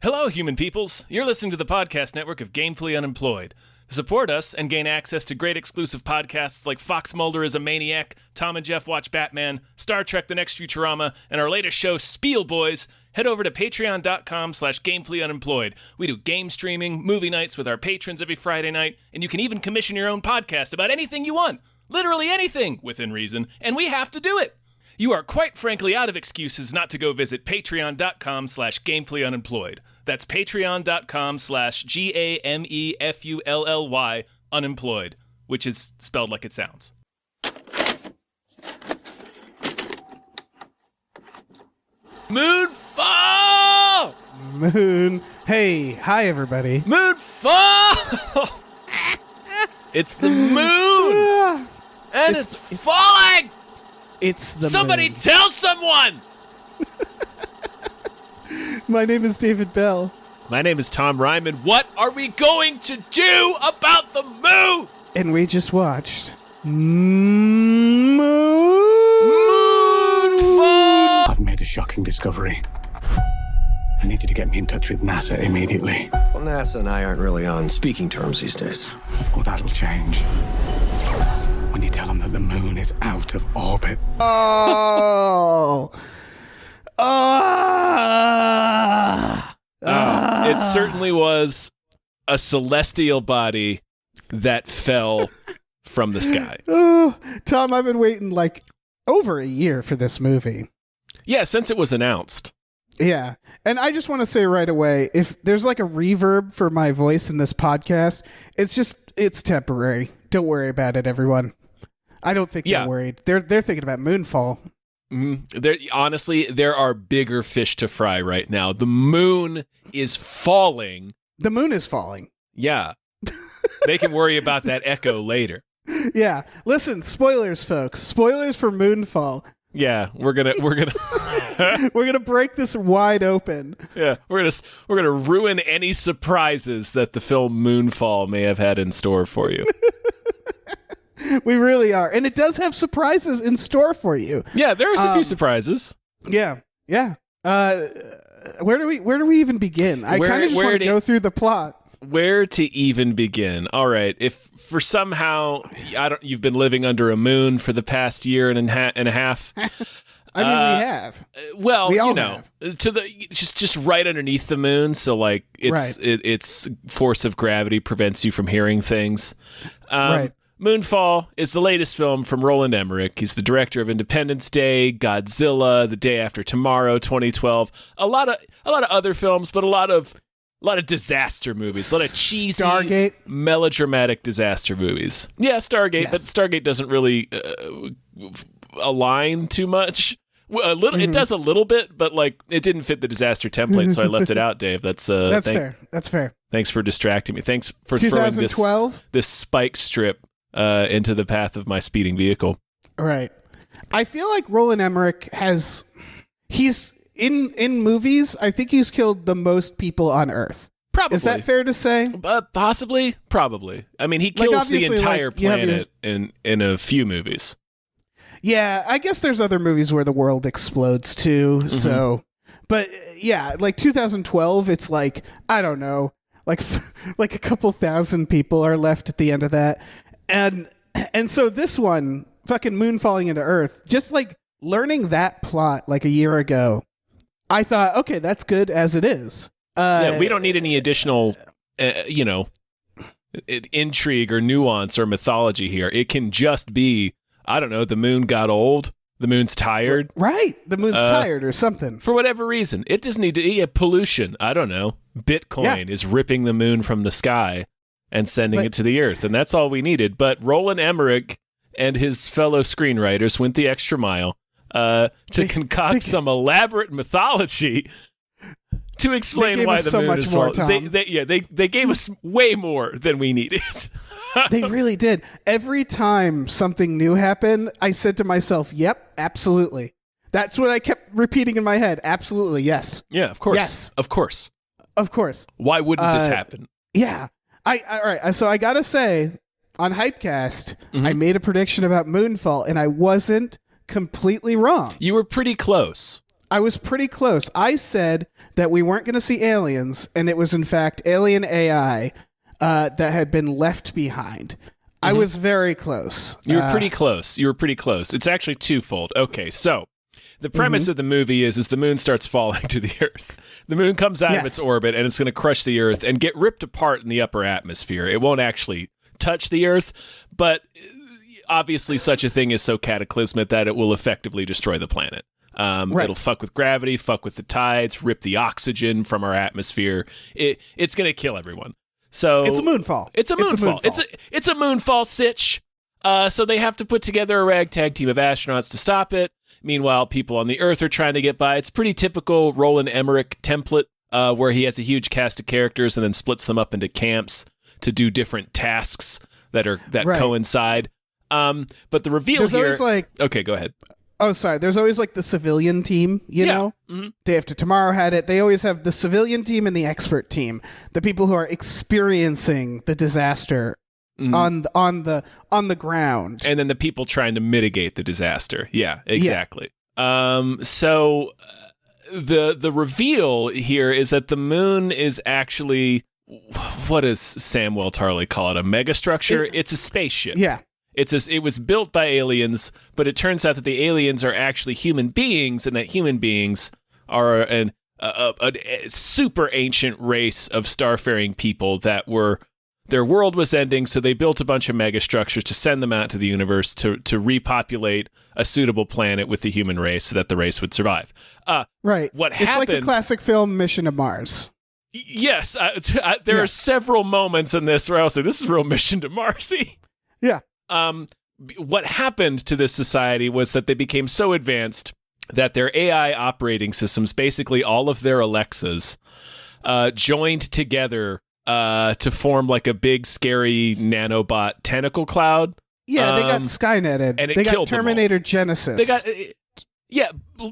Hello, human peoples. You're listening to the podcast network of Gamefully Unemployed. To support us and gain access to great exclusive podcasts like Fox Mulder is a Maniac, Tom and Jeff Watch Batman, Star Trek The Next Futurama, and our latest show, Spiel Boys, head over to patreon.com/gamefullyunemployed. We do game streaming, movie nights with our patrons every Friday night, and you can even commission your own podcast about anything you want. Literally anything, within reason, and we have to do it. You are quite frankly out of excuses not to go visit patreon.com/gamefullyunemployed. That's patreon.com/GAMEFULLY unemployed, which is spelled like it sounds. Moonfall! Hey, hi everybody. Moonfall! It's the moon! And it's falling! It's the Somebody moon. tell someone! My name is David Bell. My name is Tom Ryman. What are we going to do about the moon? And we just watched Moonfall. I've made a shocking discovery. I need you to get me in touch with NASA immediately. Well, NASA and I aren't really on speaking terms these days. Oh, that'll change. When you tell them that the moon is out of orbit. Oh. It certainly was a celestial body that fell from the sky. Oh, Tom, I've been waiting like over a year for this movie. Yeah, since it was announced. Yeah. And I just want to say right away, if there's like a reverb for my voice in this podcast, it's temporary. Don't worry about it, everyone. I don't think they're worried. They're thinking about Moonfall. Honestly, there are bigger fish to fry right now. The moon is falling. The moon is falling. Yeah. They can worry about that echo later. Yeah. Listen, spoilers, folks. Spoilers for Moonfall. Yeah, we're gonna we're gonna break this wide open. Yeah, we're gonna ruin any surprises that the film Moonfall may have had in store for you. We really are. And it does have surprises in store for you. Yeah, there's a few surprises. Yeah. Yeah. Where do we even begin? I kind of just want to go through the plot. Where to even begin? All right. If for somehow you've been living under a moon for the past year and a half. I mean, we have. Well, we all you know, have. to the just right underneath the moon, so like its force of gravity prevents you from hearing things. Right. Moonfall is the latest film from Roland Emmerich. He's the director of Independence Day, Godzilla, The Day After Tomorrow, 2012. A lot of other films, but a lot of disaster movies, a lot of cheesy, Stargate, melodramatic disaster movies. Yeah, Stargate, yes. But Stargate doesn't really align too much. A little, It does a little bit, but like it didn't fit the disaster template, so I left it out. Dave, that's fair. That's fair. Thanks for distracting me. Thanks for throwing this spike strip into the path of my speeding vehicle. Right. I feel like Roland Emmerich he's in movies, I think he's killed the most people on Earth. Probably. Is that fair to say? Possibly. Probably. I mean, he kills the entire planet in a few movies. Yeah, I guess there's other movies where the world explodes too. Mm-hmm. So, but yeah, like 2012, it's like, I don't know, like a couple thousand people are left at the end of that. And so this one, fucking moon falling into Earth, just like learning that plot like a year ago, I thought, okay, that's good as it is. Yeah, we don't need any additional, intrigue or nuance or mythology here. It can just be, I don't know, the moon got old, the moon's tired. Right, the moon's tired or something. For whatever reason. It doesn't need to, pollution, I don't know. Bitcoin is ripping the moon from the sky and sending it to the Earth, and that's all we needed. But Roland Emmerich and his fellow screenwriters went the extra mile to concoct some elaborate mythology to explain why the moon is falling. They gave us way more than we needed. They really did. Every time something new happened, I said to myself, yep, absolutely. That's what I kept repeating in my head. Absolutely, yes. Yeah, of course. Yes. Of course. Of course. Why wouldn't this happen? Yeah. All right. So I got to say, on Hypecast, I made a prediction about Moonfall, and I wasn't completely wrong. You were pretty close. I was pretty close. I said that we weren't going to see aliens, and it was in fact alien AI that had been left behind. I was very close. You were pretty close. It's actually twofold. Okay, so the premise of the movie is the moon starts falling to the Earth. The moon comes out of its orbit, and it's going to crush the Earth and get ripped apart in the upper atmosphere. It won't actually touch the Earth, but obviously such a thing is so cataclysmic that it will effectively destroy the planet. It'll fuck with gravity, fuck with the tides, rip the oxygen from our atmosphere. It's going to kill everyone. So it's a moonfall. It's a moonfall sitch. So they have to put together a ragtag team of astronauts to stop it. Meanwhile, people on the Earth are trying to get by. It's pretty typical Roland Emmerich template, where he has a huge cast of characters and then splits them up into camps to do different tasks that coincide. But the reveal here. Okay, go ahead. Oh, sorry. There's always like the civilian team, you know? Mm-hmm. Day After Tomorrow had it. They always have the civilian team and the expert team. The people who are experiencing the disaster on the ground. And then the people trying to mitigate the disaster. Yeah, exactly. So the reveal here is that the moon is actually, what does Samuel Tarley call it? A megastructure? It's a spaceship. Yeah. It was built by aliens, but it turns out that the aliens are actually human beings, and that human beings are a super ancient race of starfaring people that their world was ending, so they built a bunch of megastructures to send them out to the universe to repopulate a suitable planet with the human race so that the race would survive. Right. What happened? It's like the classic film Mission to Mars. Yes. There are several moments in this where I was like, this is real Mission to Mars-y. Yeah. What happened to this society was that they became so advanced that their AI operating systems, basically all of their Alexas, joined together to form like a big, scary nanobot tentacle cloud. Yeah, they got Skyneted. And they got Terminator Genesis. They got,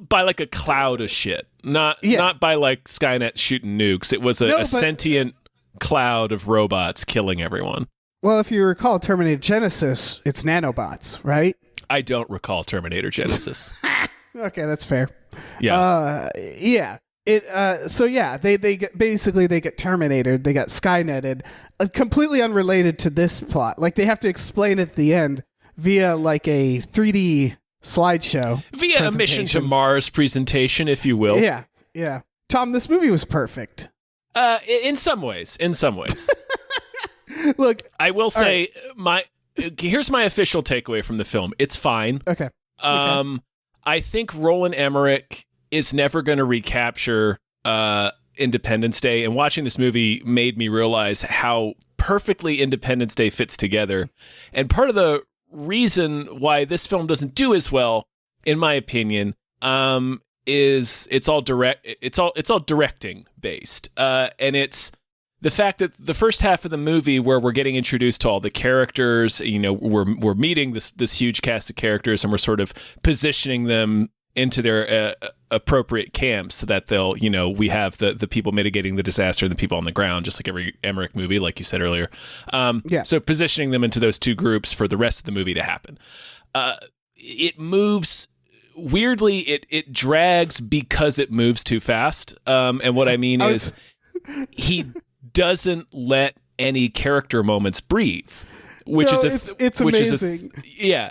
by like a cloud of shit. Not by like Skynet shooting nukes. It was a sentient cloud of robots killing everyone. Well, if you recall Terminator Genesis, it's nanobots, right? I don't recall Terminator Genesis. Okay, that's fair. Yeah. Yeah. They get Terminated, they got Skyneted, completely unrelated to this plot. Like they have to explain it at the end via like a 3D slideshow. Via a Mission to Mars presentation, if you will. Yeah. Yeah. Tom, this movie was perfect. In some ways. Look, I will say here's my official takeaway from the film. It's fine. Okay. I think Roland Emmerich is never going to recapture Independence Day, and watching this movie made me realize how perfectly Independence Day fits together. And part of the reason why this film doesn't do as well, in my opinion, is it's all directing based, and it's the fact that the first half of the movie, where we're getting introduced to all the characters, we're meeting this huge cast of characters, and we're sort of positioning them into their appropriate camps so that they'll, we have the people mitigating the disaster and the people on the ground, just like every Emmerich movie, like you said earlier. So positioning them into those two groups for the rest of the movie to happen. It moves weirdly. It drags because it moves too fast. And what I mean is he doesn't let any character moments breathe, which is amazing.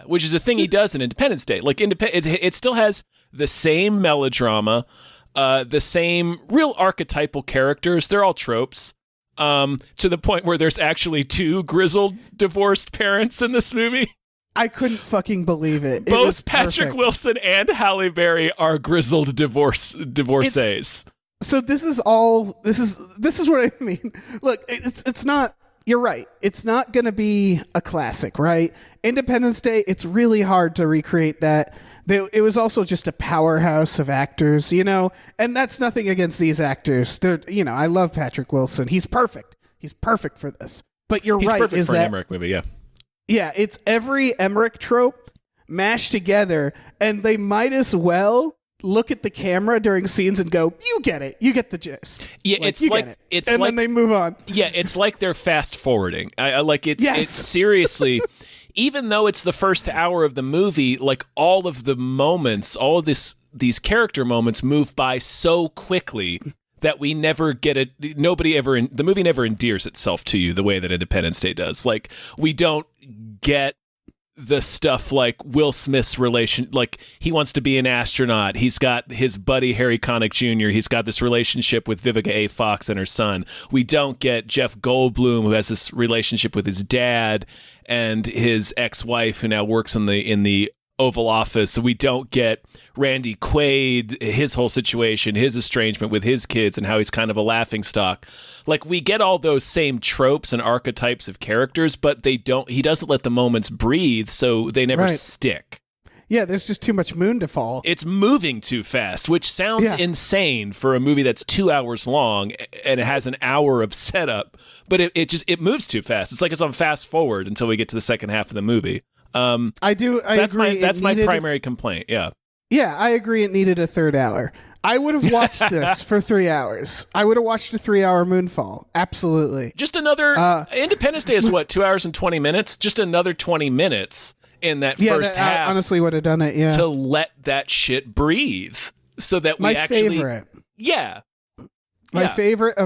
Which is a thing he does in Independence Day. Like it still has the same melodrama, the same real archetypal characters. They're all tropes, to the point where there's actually two grizzled divorced parents in this movie. I couldn't fucking believe it. Both Patrick Wilson and Halle Berry are grizzled divorcees. So this is what I mean. Look, it's not, you're right. It's not going to be a classic, right? Independence Day, it's really hard to recreate that. It was also just a powerhouse of actors, and that's nothing against these actors. They're, I love Patrick Wilson. He's perfect. He's perfect for this. But he's right. Perfect for an Emmerich movie, yeah. Yeah, it's every Emmerich trope mashed together, and they might as well look at the camera during scenes and go, "You get it. You get the gist." Yeah, then they move on. Yeah, it's like they're fast forwarding. It's seriously. Even though it's the first hour of the movie, like all of the moments, all of this these character moments move by so quickly that we never get it. The movie never endears itself to you the way that Independence Day does. Like, we don't get the stuff like Will Smith's relation, like he wants to be an astronaut. He's got his buddy Harry Connick Jr. He's got this relationship with Vivica A. Fox and her son. We don't get Jeff Goldblum, who has this relationship with his dad and his ex-wife, who now works in the Oval Office. So we don't get Randy Quaid, his whole situation, his estrangement with his kids, and how he's kind of a laughingstock. Like, we get all those same tropes and archetypes of characters, but he doesn't let the moments breathe, so they never stick. Yeah, there's just too much moon to fall. It's moving too fast, which sounds insane for a movie that's 2 hours long and it has an hour of setup, but it moves too fast. It's like it's on fast forward until we get to the second half of the movie. I agree. That's my primary complaint. Yeah. Yeah, I agree. It needed a third hour. I would have watched this for 3 hours. I would have watched a 3-hour Moonfall. Absolutely. Just another Independence Day is what, 2 hours and 20 minutes? Just another 20 minutes in that first half. I honestly would have done it, yeah. To let that shit breathe so that we My favorite. Yeah. My favorite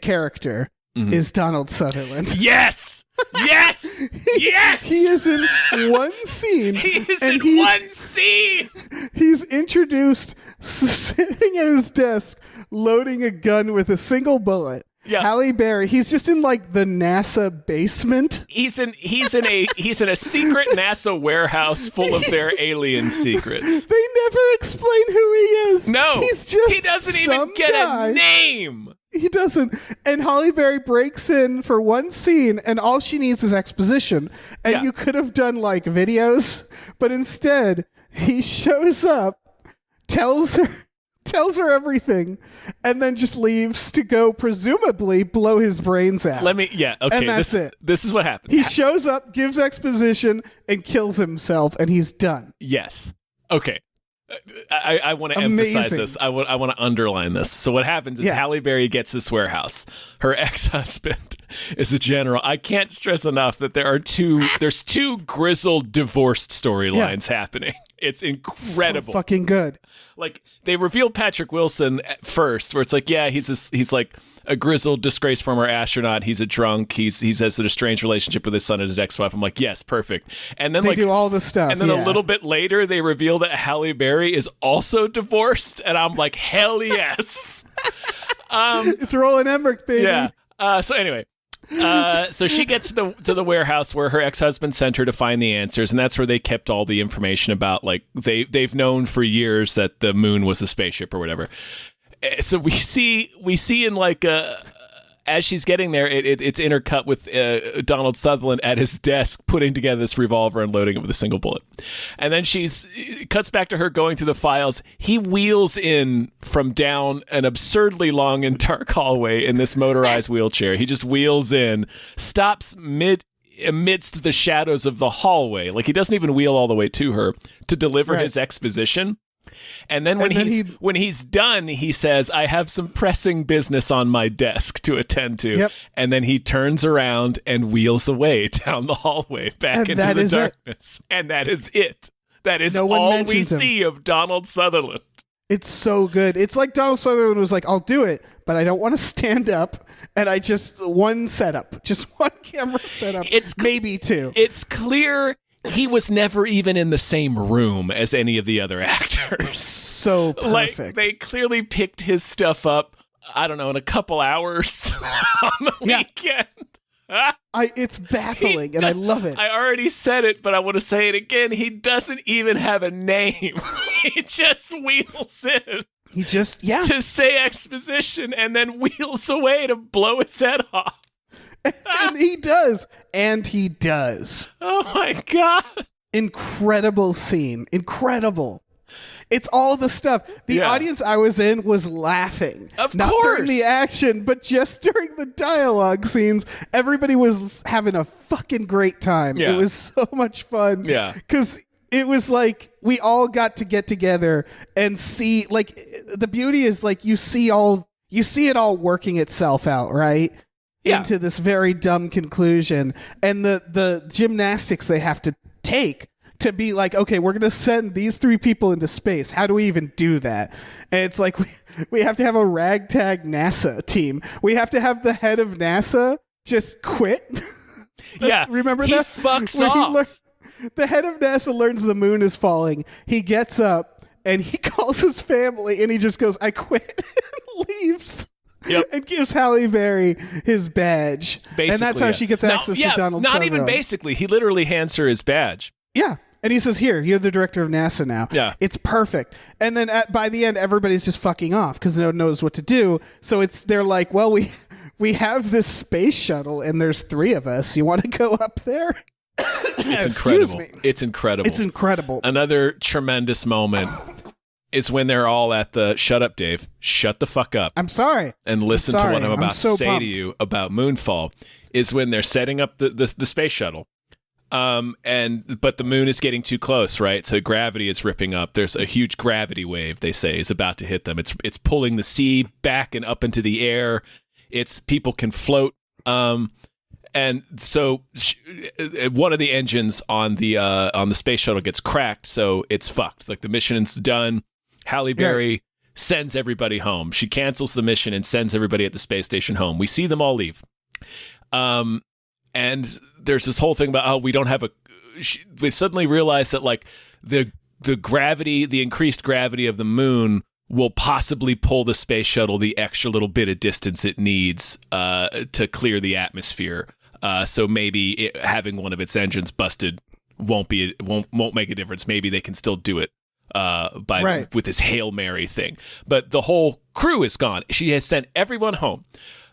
character is Donald Sutherland. Yes! Yes! Yes! He is in one scene. One scene! He's introduced sitting at his desk, loading a gun with a single bullet. Yeah. Halle Berry, he's just in like the NASA basement. He's in a secret NASA warehouse full of their alien secrets. They never explain who he is. No. He doesn't even get a name. He doesn't. And Halle Berry breaks in for one scene, and all she needs is exposition. And you could have done like videos, but instead he shows up, tells her everything, and then just leaves to go presumably blow his brains out. Okay, and that's it. This is what happens. He shows up, gives exposition, and kills himself, and he's done. Yes. Okay. I want to emphasize this. I want to underline this. So what happens is Halle Berry gets this warehouse. Her ex-husband is a general. I can't stress enough that there's two grizzled divorced storylines happening. It's incredible. So fucking good. Like, they reveal Patrick Wilson at first, where it's like, he's like a grizzled, disgraced former astronaut. He's a drunk. He has an estranged relationship with his son and his ex-wife. I'm like, yes, perfect. And then they do all the stuff. And then a little bit later, they reveal that Halle Berry is also divorced, and I'm like, hell yes. It's Roland Emmerich, baby. Yeah. So anyway. So she gets to the warehouse where her ex-husband sent her to find the answers, and that's where they kept all the information about, like, they've known for years that the moon was a spaceship or whatever. So we see in like as she's getting there, it's intercut with Donald Sutherland at his desk putting together this revolver and loading it with a single bullet. And then it cuts back to her going through the files. He wheels in from down an absurdly long and dark hallway in this motorized wheelchair. He just wheels in, stops amidst the shadows of the hallway. Like, he doesn't even wheel all the way to her to deliver his exposition. And then when he's done, he says, I have some pressing business on my desk to attend to. Yep. And then he turns around and wheels away down the hallway back into the darkness. And that is it. That is all we see of Donald Sutherland. It's so good. It's like Donald Sutherland was like, I'll do it, but I don't want to stand up. And one setup, just one camera setup, maybe two. It's clear he was never even in the same room as any of the other actors. So perfect. Like, they clearly picked his stuff up, I don't know, in a couple hours on the weekend. It's baffling, and I love it. I already said it, but I want to say it again. He doesn't even have a name. He just wheels in. To say exposition and then wheels away to blow his head off. And he does. Oh my God. Incredible scene. Incredible. It's all the stuff. The audience I was in was laughing. Not during the action, but just during the dialogue scenes. Everybody was having a fucking great time. Yeah. It was so much fun. Yeah. Because it was like we all got to get together and see, like, the beauty is, like, you see it all working itself out, right? Into this very dumb conclusion, and the gymnastics they have to take to be like, okay, we're going to send these 3 people into space. How do we even do that? And it's like, we have to have a ragtag NASA team. We have to have the head of NASA just quit. Yeah. Remember he that? Fucks Where off. The head of NASA learns the moon is falling. He gets up and he calls his family and he just goes, I quit, and leaves. Yep. And gives Halle Berry his badge. Basically, and that's how she gets access to Donald Not Sutherland. even basically. He literally hands her his badge. Yeah. And he says, here, you're the director of NASA now. Yeah. It's perfect. And then by the end, everybody's just fucking off because no one knows what to do. So they're like, well, we have this space shuttle and there's 3 of us. You want to go up there? It's incredible. It's incredible. It's incredible. Another tremendous moment is when they're all at the shut up, Dave. Shut the fuck up. I'm sorry. And listen to what I'm about to say pumped. to you about Moonfall. Is when they're setting up the space shuttle. But the moon is getting too close, right? So gravity is ripping up. There's a huge gravity wave, they say, is about to hit them. It's pulling the sea back and up into the air. People can float. And so one of the engines on the space shuttle gets cracked, so it's fucked. Like the mission's done. Halle Berry sends everybody home. She cancels the mission and sends everybody at the space station home. We see them all leave. And there's this whole thing about, we don't have we suddenly realize that like the gravity, the increased gravity of the moon will possibly pull the space shuttle the extra little bit of distance it needs to clear the atmosphere. So maybe having one of its engines busted won't make a difference. Maybe they can still do it with this Hail Mary thing. But the whole crew is gone. She has sent everyone home.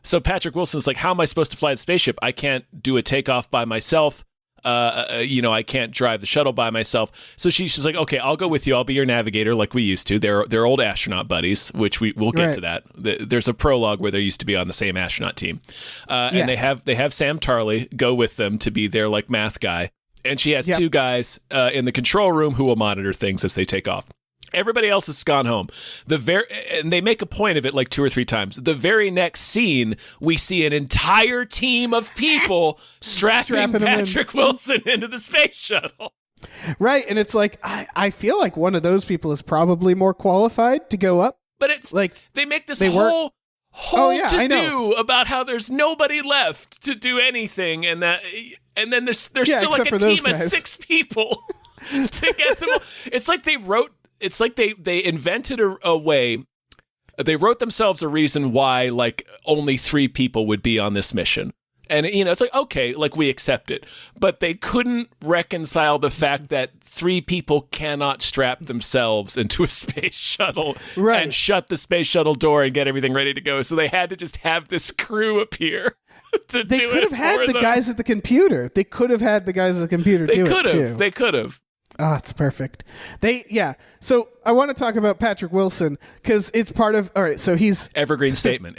So Patrick Wilson's like, how am I supposed to fly the spaceship? I can't do a takeoff by myself. I can't drive the shuttle by myself. So she's like, okay, I'll go with you. I'll be your navigator like we used to. They're old astronaut buddies, which we'll get to that. There's a prologue where they used to be on the same astronaut team. And they have Sam Tarley go with them to be their like math guy. And she has 2 guys in the control room who will monitor things as they take off. Everybody else has gone home. And they make a point of it like 2 or 3 times. The very next scene, we see an entire team of people strapping Patrick Wilson into the space shuttle. Right, and it's like, I feel like one of those people is probably more qualified to go up. But it's like they make this whole to-do about how there's nobody left to do anything, and then there's still like a team of 6 people to get them. It's like they wrote. It's like they invented a way. They wrote themselves a reason why like only 3 people would be on this mission. And, it's like, okay, like we accept it. But they couldn't reconcile the fact that 3 people cannot strap themselves into a space shuttle and shut the space shuttle door and get everything ready to go. So they had to just have this crew appear. They could have had the guys at the computer. They could have had the guys at the computer do it too. They could have. Oh, it's perfect. So I want to talk about Patrick Wilson because it's part of. All right, so he's Evergreen statement.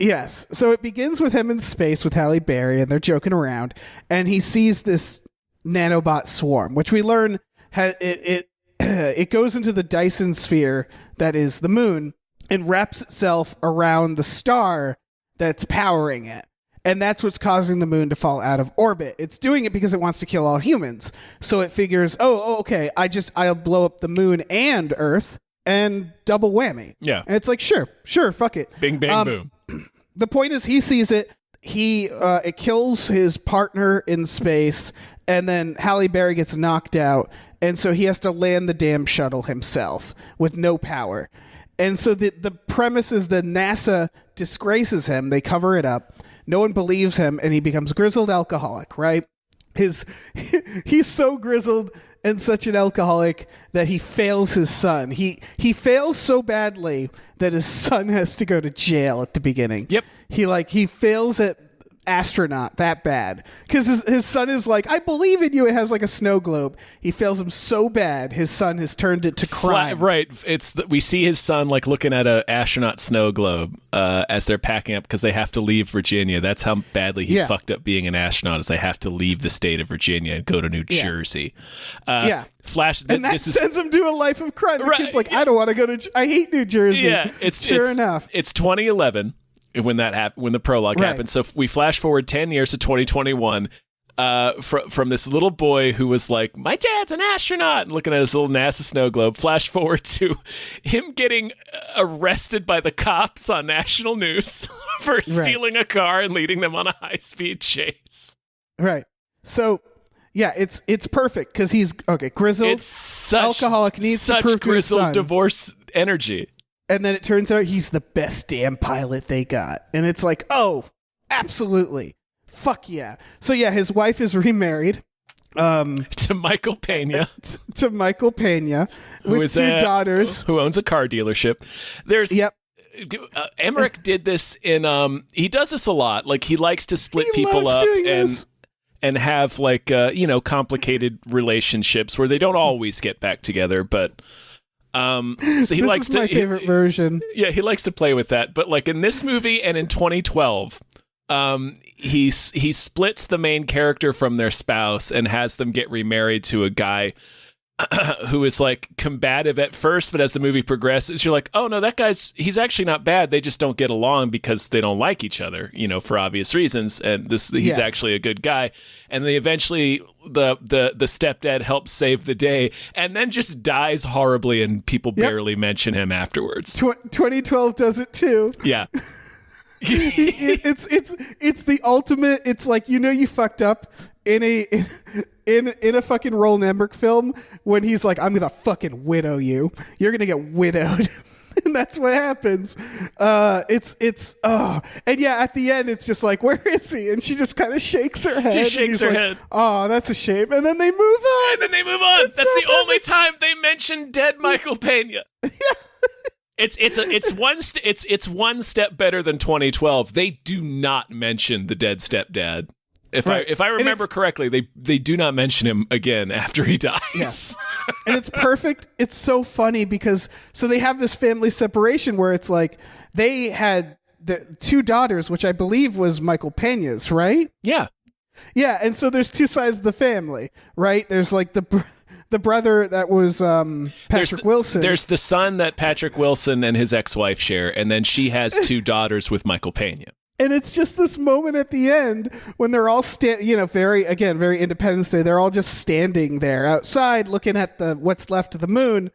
Yes. So it begins with him in space with Halle Berry, and they're joking around, and he sees this nanobot swarm, which we learn it goes into the Dyson sphere that is the moon and wraps itself around the star that's powering it. And that's what's causing the moon to fall out of orbit. It's doing it because it wants to kill all humans. So it figures, okay, I'll blow up the moon and Earth and double whammy. Yeah. And it's like, sure, fuck it. Bing, bang, boom. The point is he sees it. It kills his partner in space, and then Halle Berry gets knocked out. And so he has to land the damn shuttle himself with no power. And so the premise is that NASA disgraces him. They cover it up. No one believes him, and he becomes a grizzled alcoholic, right? He's so grizzled and such an alcoholic that he fails his son. He fails so badly that his son has to go to jail at the beginning. Yep. He fails at astronaut that bad because his son is like, I believe in you. It has like a snow globe. He fails him so bad his son has turned it to crime. Right. We see his son like looking at a astronaut snow globe as they're packing up because they have to leave Virginia. That's how badly he fucked up being an astronaut, is they have to leave the state of Virginia and go to New Jersey. Flash, and that sends him to a life of crime. The kid's like, I don't want to go to. I hate New Jersey. Yeah, it's enough. It's 2011. When that happened, when the prologue happened. So if we flash forward 10 years to 2021, from this little boy who was like, my dad's an astronaut, and looking at his little NASA snow globe. Flash forward to him getting arrested by the cops on national news for stealing a car and leading them on a high-speed chase. Right. So, yeah, it's perfect because he's grizzled, it's such, alcoholic, needs to prove to his son. Grizzled divorce energy. And then it turns out he's the best damn pilot they got. And it's like, oh, absolutely. Fuck yeah. So yeah, his wife is remarried. To Michael Pena. To Michael Pena. With two daughters. Who owns a car dealership. There's... Yep. Emmerich did this in... he does this a lot. Like, he likes to split people up and have, like, complicated relationships where they don't always get back together, but... so he likes to... my favorite version. Yeah, he likes to play with that. But, like, in this movie and in 2012... he splits the main character from their spouse and has them get remarried to a guy who is like combative at first, but as the movie progresses, you're like, oh no, he's actually not bad. They just don't get along because they don't like each other, for obvious reasons. And he's actually a good guy. And then eventually the stepdad helps save the day and then just dies horribly and people barely mention him afterwards. 2012 does it too. Yeah. It's the ultimate. It's like, you fucked up in a fucking Roland Emmerich film when he's like, I'm gonna fucking widow you. You're gonna get widowed. And that's what happens. And yeah, at the end it's just like, where is he? And she just kind of shakes her head. She shakes her head. Oh, that's a shame. And then they move on. That's so the only time they mention dead Michael Pena. Yeah. It's one step better than 2012. They do not mention the dead stepdad. If I remember correctly, they do not mention him again after he dies. Yes. And it's perfect. It's so funny because they have this family separation where it's like they had the two daughters, which I believe was Michael Pena's, right? Yeah. Yeah, and so there's two sides of the family, right? There's like the brother that was Patrick Wilson. There's the son that Patrick Wilson and his ex-wife share, and then she has two daughters with Michael Pena. And it's just this moment at the end when they're all very Independence Day. They're all just standing there outside looking at what's left of the moon.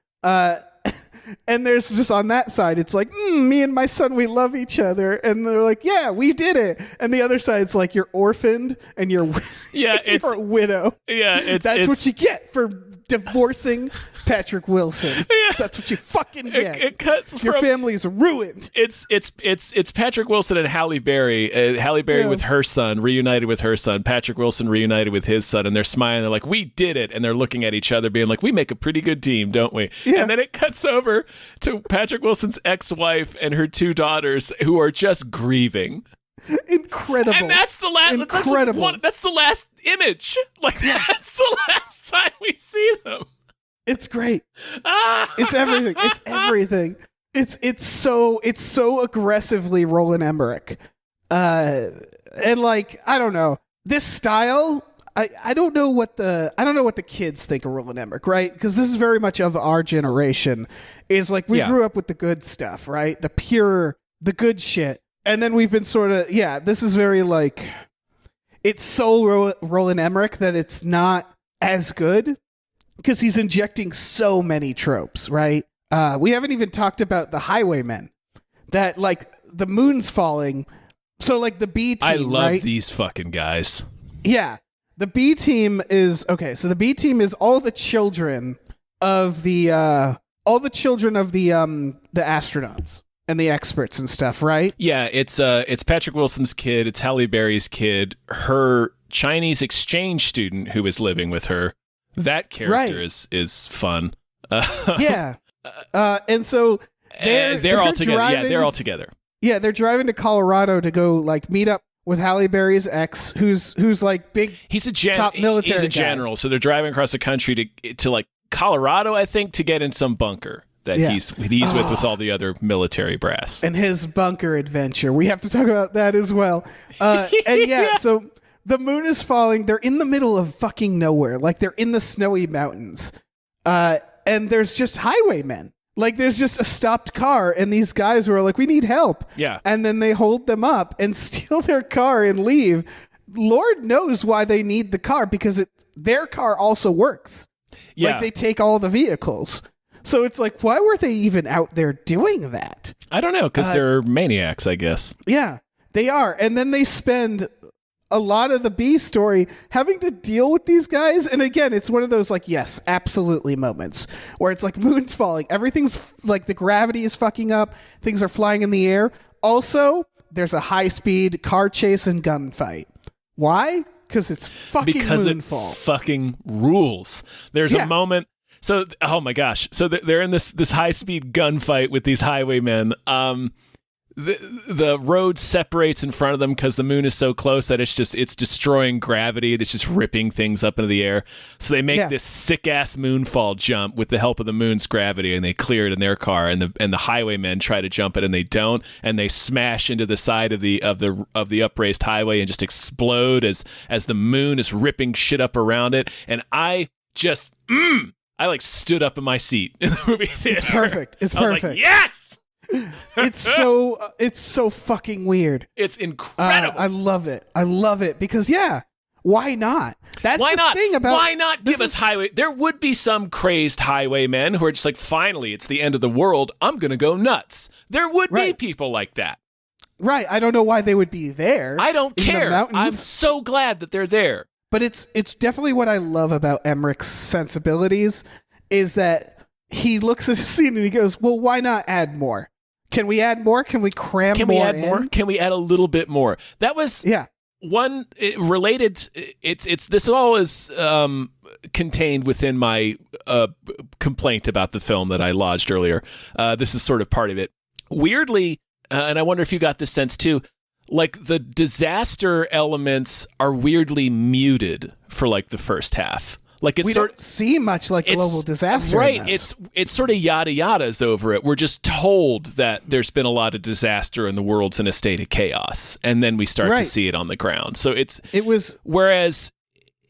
And there's just on that side, it's like, me and my son, we love each other. And they're like, yeah, we did it. And the other side's like, you're orphaned and you're a widow. Yeah, that's what you get for divorcing Patrick Wilson. Yeah. That's what you fucking get. It cuts your family's ruined. It's Patrick Wilson and Halle Berry. Halle Berry with her son, reunited with her son. Patrick Wilson reunited with his son, and they're smiling. They're like, we did it. And they're looking at each other being like, we make a pretty good team, don't we? Yeah. And then it cuts over to Patrick Wilson's ex-wife and her two daughters who are just grieving. Incredible. And that's the last that's the last image. Like, that's the last time we see them. It's great. It's everything. It's everything. It's so aggressively Roland Emmerich. And like, I don't know. This style, I don't know what the kids think of Roland Emmerich, right? Because this is very much of our generation. Is like we grew up with the good stuff, right? The good shit. And then we've been sort of, this is very like, it's so Roland Emmerich that it's not as good because he's injecting so many tropes, right? We haven't even talked about the Highwaymen, that like the moon's falling. So like the B team, I love these fucking guys. Yeah. The B team is, okay, so the B team is all the children of the astronauts. And the experts and stuff, right? Yeah, it's Patrick Wilson's kid, it's Halle Berry's kid, her Chinese exchange student who is living with her. That character is fun. Yeah. And so they're all together. Yeah, they're all together. Yeah, they're driving to Colorado to go like meet up with Halle Berry's ex, who's like big. He's a top military. He's a general, so they're driving across the country to like Colorado, I think, to get in some bunker that he's with all the other military brass. And his bunker adventure. We have to talk about that as well. So the moon is falling. They're in the middle of fucking nowhere. Like they're in the snowy mountains. And there's just highwaymen. Like there's just a stopped car and these guys who are like, we need help. Yeah. And then they hold them up and steal their car and leave. Lord knows why they need the car, because their car also works. Yeah. Like, they take all the vehicles. So it's like, why were they even out there doing that? I don't know, because they're maniacs, I guess. Yeah, they are. And then they spend a lot of the B story having to deal with these guys. And again, it's one of those like, yes, absolutely moments where it's like moon's falling. Everything's like the gravity is fucking up. Things are flying in the air. Also, there's a high-speed car chase and gunfight. Why? Because it's fucking Moonfall. It fucking rules. There's a moment. So, oh my gosh. So they're in this high-speed gunfight with these highwaymen. The road separates in front of them because the moon is so close that it's destroying gravity. It's just ripping things up into the air. So they make this sick-ass moonfall jump with the help of the moon's gravity, and they clear it in their car. And the highwaymen try to jump it, and they don't. And they smash into the side of the upraised highway and just explode as the moon is ripping shit up around it. And I just I like stood up in my seat in the movie theater. It's perfect. It's perfect. I was like, yes. It's so fucking weird. It's incredible. I love it because why not? That's why the not? thing about why not give us highway? There would be some crazed highwaymen who are just like, finally, it's the end of the world. I'm gonna go nuts. There would be people like that. Right. I don't know why they would be there. I don't care. The I'm so glad that they're there. But it's definitely what I love about Emmerich's sensibilities is that he looks at a scene and he goes, well, why not add more? Can we add more? Can we cram more? Can we add more? Can we add a little bit more? That was one related. This all is contained within my complaint about the film that I lodged earlier. This is sort of part of it. Weirdly, and I wonder if you got this sense too, like the disaster elements are weirdly muted for like the first half. Like we don't see much like global disaster. Right. In this. It's sort of yada yadas over it. We're just told that there's been a lot of disaster and the world's in a state of chaos. And then we start to see it on the ground. So whereas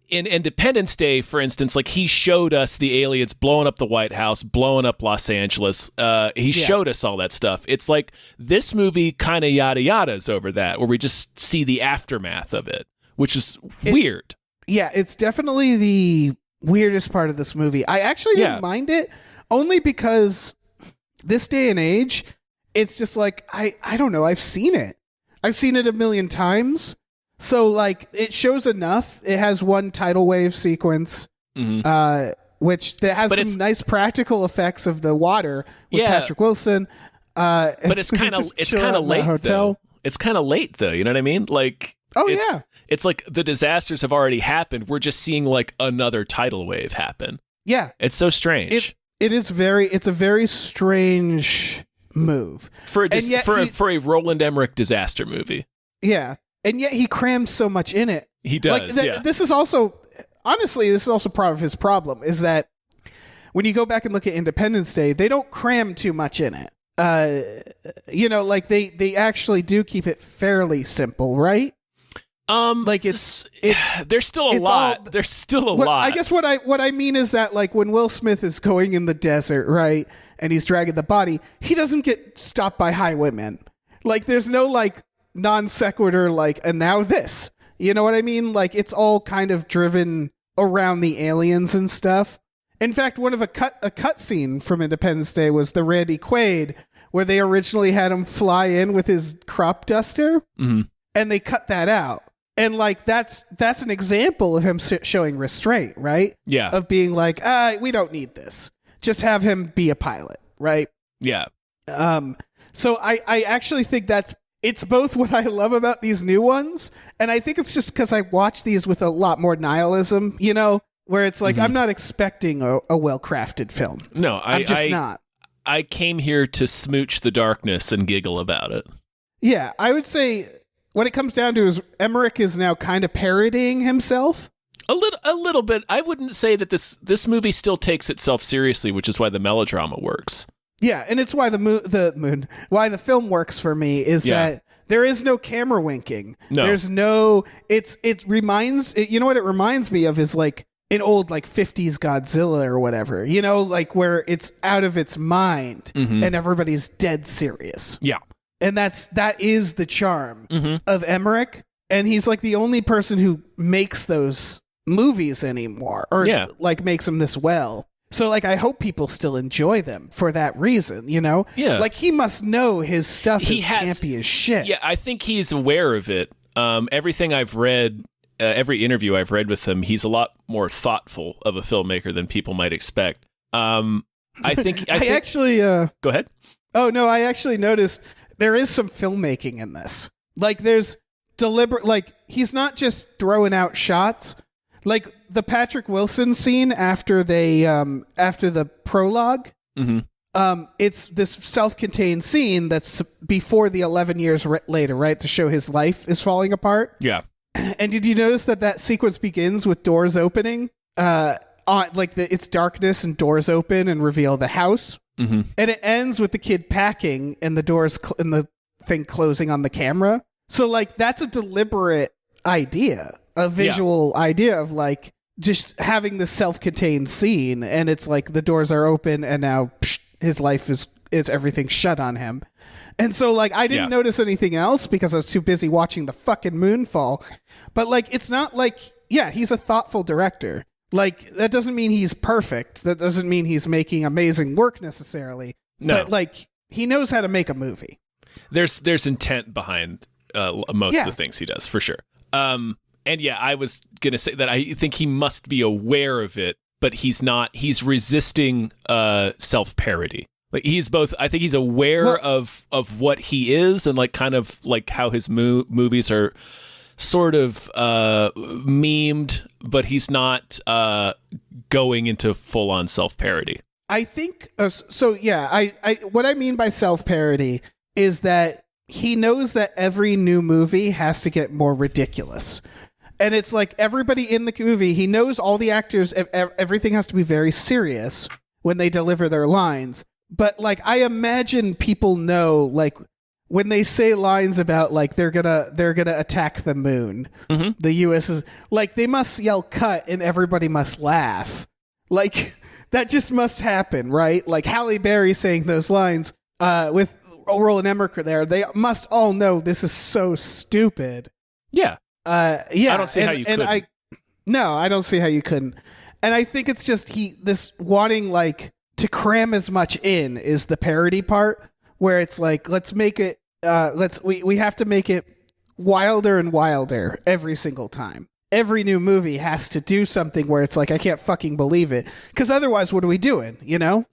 in Independence Day, for instance, like he showed us the aliens blowing up the White House, blowing up Los Angeles. He showed us all that stuff. It's like this movie kind of yada yadas over that, where we just see the aftermath of it, which is weird. Yeah, it's definitely the weirdest part of this movie. I actually didn't mind it, only because this day and age, it's just like, I don't know, I've seen it a million times. So like it shows enough. It has one tidal wave sequence, which that has some nice practical effects of the water with Patrick Wilson. But it's kind of late though. It's kind of late though. You know what I mean? Like, it's like the disasters have already happened. We're just seeing like another tidal wave happen. Yeah. It's so strange. It's a very strange move. For a Roland Emmerich disaster movie. Yeah. And yet he crams so much in it. He does, This is also part of his problem, is that when you go back and look at Independence Day, they don't cram too much in it. Like they actually do keep it fairly simple, right? Like there's still a lot. There's still a lot. I guess what I mean is that like when Will Smith is going in the desert, right, and he's dragging the body, he doesn't get stopped by highwaymen. Like there's no like non sequitur like, and now this. You know what I mean? Like it's all kind of driven around the aliens and stuff. In fact, one of a cut scene from Independence Day was the Randy Quaid, where they originally had him fly in with his crop duster, and they cut that out. And like that's an example of him showing restraint, right? Yeah. Of being like, we don't need this. Just have him be a pilot, right? Yeah. So I actually think it's both what I love about these new ones, and I think it's just because I watch these with a lot more nihilism, you know, where it's like I'm not expecting a well-crafted film. No, I'm just not. I came here to smooch the darkness and giggle about it. Yeah, I would say what it comes down to is Emmerich is now kind of parodying himself. A little bit. I wouldn't say that this movie still takes itself seriously, which is why the melodrama works. Yeah, and it's why why the film works for me is that there is no camera winking. No. There's no. It reminds. You know what it reminds me of is like an old like 50s Godzilla or whatever. You know, like where it's out of its mind and everybody's dead serious. Yeah, and that is the charm of Emmerich. and he's like the only person who makes those movies anymore, or like makes them this well. So like I hope people still enjoy them for that reason, you know? Yeah. Like he must know his stuff is campy as shit. Yeah, I think he's aware of it. Everything I've read, every interview I've read with him, he's a lot more thoughtful of a filmmaker than people might expect. I think actually go ahead. Oh no, I actually noticed there is some filmmaking in this. Like there's deliberate, like he's not just throwing out shots. Like the Patrick Wilson scene after they after the prologue, it's this self-contained scene that's before the 11 years later, right? To show his life is falling apart. Yeah. And did you notice that sequence begins with doors opening? It's darkness and doors open and reveal the house, and it ends with the kid packing and the doors and the thing closing on the camera. So like that's a deliberate idea. A visual idea of like just having this self-contained scene, and it's like the doors are open and now his life is everything shut on him. And so like I didn't notice anything else because I was too busy watching the fucking Moonfall. But like it's not like he's a thoughtful director. Like that doesn't mean he's perfect. That doesn't mean he's making amazing work necessarily. No. But like he knows how to make a movie. There's intent behind most of the things he does, for sure. And yeah, I was going to say that I think he must be aware of it, but he's not. He's resisting self-parody. Like he's both. I think he's aware of what he is and like kind of like how his movies are sort of memed, but he's not going into full-on self-parody. I think so. Yeah, I what I mean by self-parody is that he knows that every new movie has to get more ridiculous. And it's like everybody in the movie, he knows all the actors, everything has to be very serious when they deliver their lines. But like, I imagine people know, like, when they say lines about like they're gonna attack the moon, the U.S. is like they must yell cut and everybody must laugh. Like that just must happen, right? Like Halle Berry saying those lines with Roland Emmerich there, they must all know this is so stupid. Yeah. I don't see how you couldn't. I don't see how you couldn't. And I think it's just this wanting like to cram as much in is the parody part, where it's like let's make it we have to make it wilder and wilder every single time. Every new movie has to do something where it's like I can't fucking believe it, because otherwise what are we doing? You know.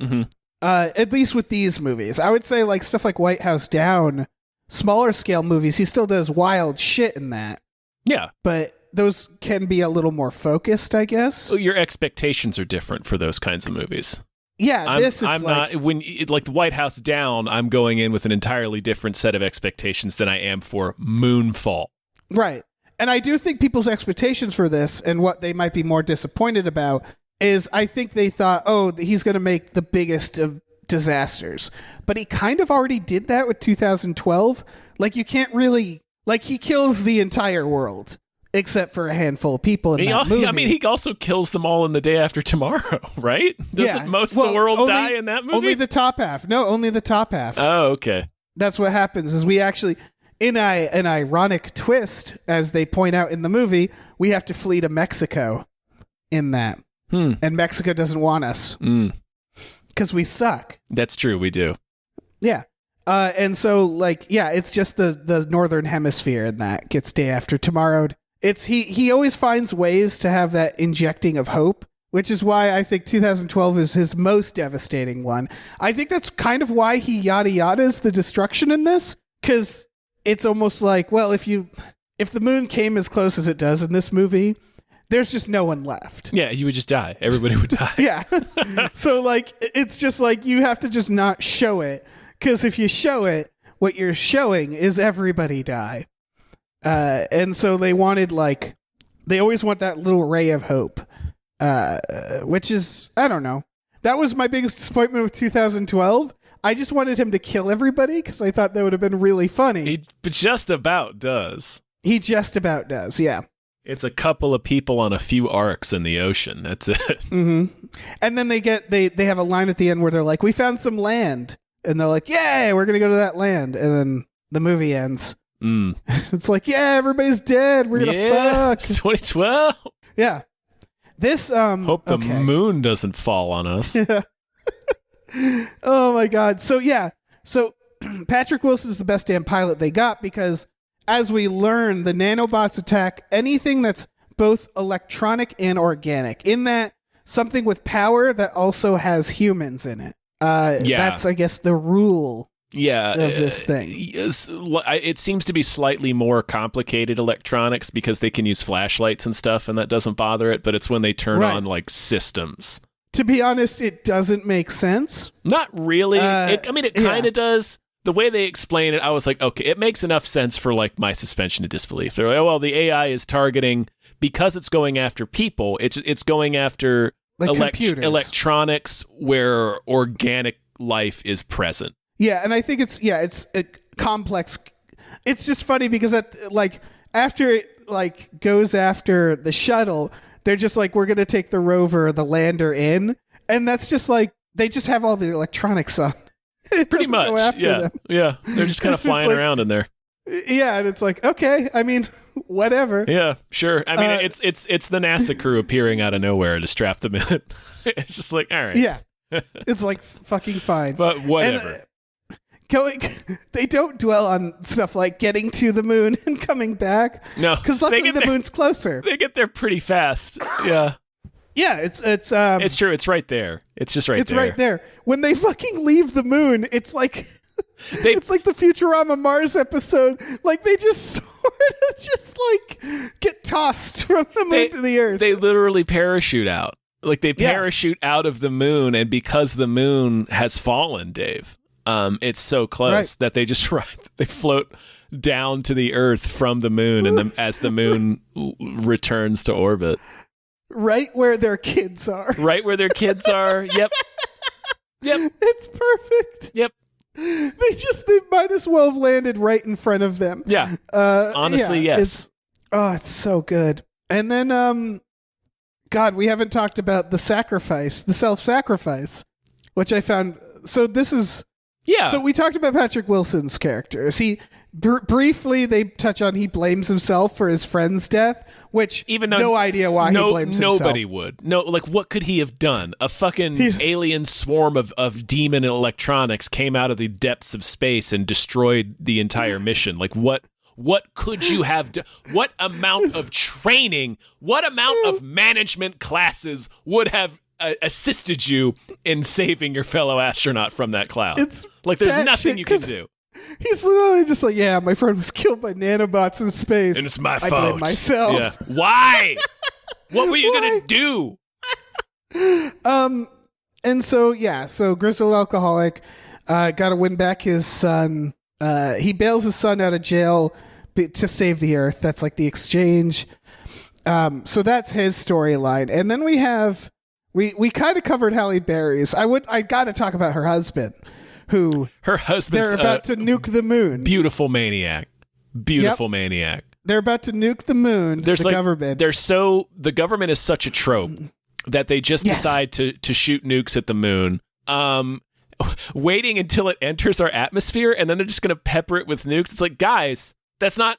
At least with these movies, I would say like stuff like White House Down, smaller scale movies, he still does wild shit in that. Yeah. But those can be a little more focused, I guess. Well, your expectations are different for those kinds of movies. Yeah, I'm not when like the White House Down, I'm going in with an entirely different set of expectations than I am for Moonfall. Right. And I do think people's expectations for this and what they might be more disappointed about is I think they thought, oh, he's going to make the biggest of disasters. But he kind of already did that with 2012. Like you can't really... Like, he kills the entire world, except for a handful of people in that movie. I mean, he also kills them all in The Day After Tomorrow, right? Doesn't most of the world die in that movie? Only the top half. No, only the top half. Oh, okay. That's what happens, is we actually, in an ironic twist, as they point out in the movie, we have to flee to Mexico in that. And Mexico doesn't want us. Because we suck. That's true, we do. Yeah. And so, like, yeah, it's just the northern hemisphere, and that gets Day After Tomorrow. It's he always finds ways to have that injecting of hope, which is why I think 2012 is his most devastating one. I think that's kind of why he yada yadas the destruction in this, because it's almost like, well, if the moon came as close as it does in this movie, there's just no one left. Yeah, you would just die. Everybody would die. Yeah. So, like, it's just like you have to just not show it. Because if you show it, what you're showing is everybody die. And so they wanted, like, they always want that little ray of hope, which is, I don't know. That was my biggest disappointment with 2012. I just wanted him to kill everybody because I thought that would have been really funny. He just about does. He just about does, yeah. It's a couple of people on a few arcs in the ocean. That's it. And then they have a line at the end where they're like, we found some land. And they're like, yay, we're going to go to that land. And then the movie ends. It's like, yeah, everybody's dead. We're gonna fuck. 2012. Yeah. This Hope the moon doesn't fall on us. Yeah. Oh my god. So Patrick Wilson's the best damn pilot they got, because as we learn, the nanobots attack anything that's both electronic and organic, in that something with power that also has humans in it. That's, I guess, the rule of this thing. It seems to be slightly more complicated electronics because they can use flashlights and stuff, and that doesn't bother it, but it's when they turn on like systems. To be honest, it doesn't make sense. Not really. It kind of does. The way they explain it, I was like, okay, it makes enough sense for like my suspension of disbelief. They're like, oh, well, the AI is targeting, because it's going after people, it's going after like electronics where organic life is present. Yeah, and I think it's a complex. It's just funny because after it goes after the shuttle, they're just like, we're gonna take the rover, the lander in, and that's just like they just have all the electronics on. Pretty much, them. Yeah. They're just kind of flying around in there. Yeah, and it's like, okay, I mean, whatever. Yeah, sure. I mean, it's the NASA crew appearing out of nowhere to strap them in. It's just like, all right. Yeah, it's like fucking fine. But whatever. And, they don't dwell on stuff like getting to the moon and coming back. No, because luckily the moon's closer. They get there pretty fast. Yeah. Yeah, it's true. It's right there. It's just right there. It's right there. When they fucking leave the moon, it's like it's like the Futurama Mars episode. Like they just sort of just like get tossed from the moon to the earth. They literally parachute out. Like they parachute out of the moon, and because the moon has fallen, Dave, it's so close that they just they float down to the earth from the moon, and as the moon returns to orbit. Right where their kids are. Right where their kids are. Yep. It's perfect. Yep. They might as well have landed right in front of them. Yeah. Honestly, yes. It's so good. And then, God, we haven't talked about the self-sacrifice, which I found. So this is. Yeah. So we talked about Patrick Wilson's characters. He briefly they touch on he blames himself for his friend's death, which even though no idea why he blames himself. Nobody would. No, like what could he have done? A fucking alien swarm of demon electronics came out of the depths of space and destroyed the entire mission. Like what could you have done? What amount of training, what amount of management classes would have assisted you in saving your fellow astronaut from that cloud? It's like there's nothing you can do. He's literally just like, yeah, my friend was killed by nanobots in space. And it's my fault. I blame myself. Yeah. Why? What were you going to do? And so grizzled alcoholic got to win back his son. He bails his son out of jail to save the Earth. That's like the exchange. So that's his storyline. And then we have, we kind of covered Halle Berry's. I got to talk about her husband. Her husband's they're about to nuke the moon. Beautiful maniac. Maniac. They're about to nuke the moon. Government. The government is such a trope that they just decide to shoot nukes at the moon. Waiting until it enters our atmosphere, and then they're just going to pepper it with nukes. It's like, guys, that's not.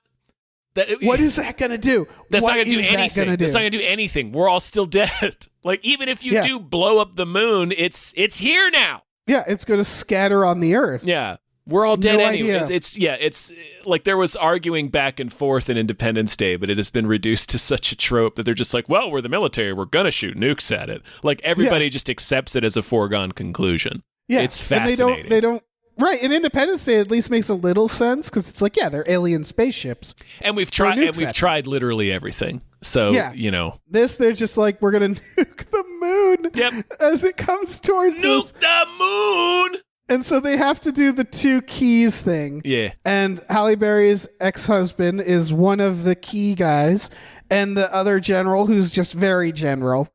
What is that going to do? That's not going to do anything. That's not going to do anything. We're all still dead. Like even if you do blow up the moon, it's here now. Yeah, it's going to scatter on the Earth. Yeah, we're all dead anyway. It's like there was arguing back and forth in Independence Day, but it has been reduced to such a trope that they're just like, well, we're the military, we're going to shoot nukes at it. Like everybody just accepts it as a foregone conclusion. Yeah, it's fascinating. And they don't. Right, in Independence Day at least makes a little sense because it's like, they're alien spaceships, and we've tried literally everything. So they're just like, we're gonna nuke the moon as it comes towards us. Nuke the moon. And so they have to do the two keys thing. Yeah, and Halle Berry's ex-husband is one of the key guys, and the other general, who's just very general,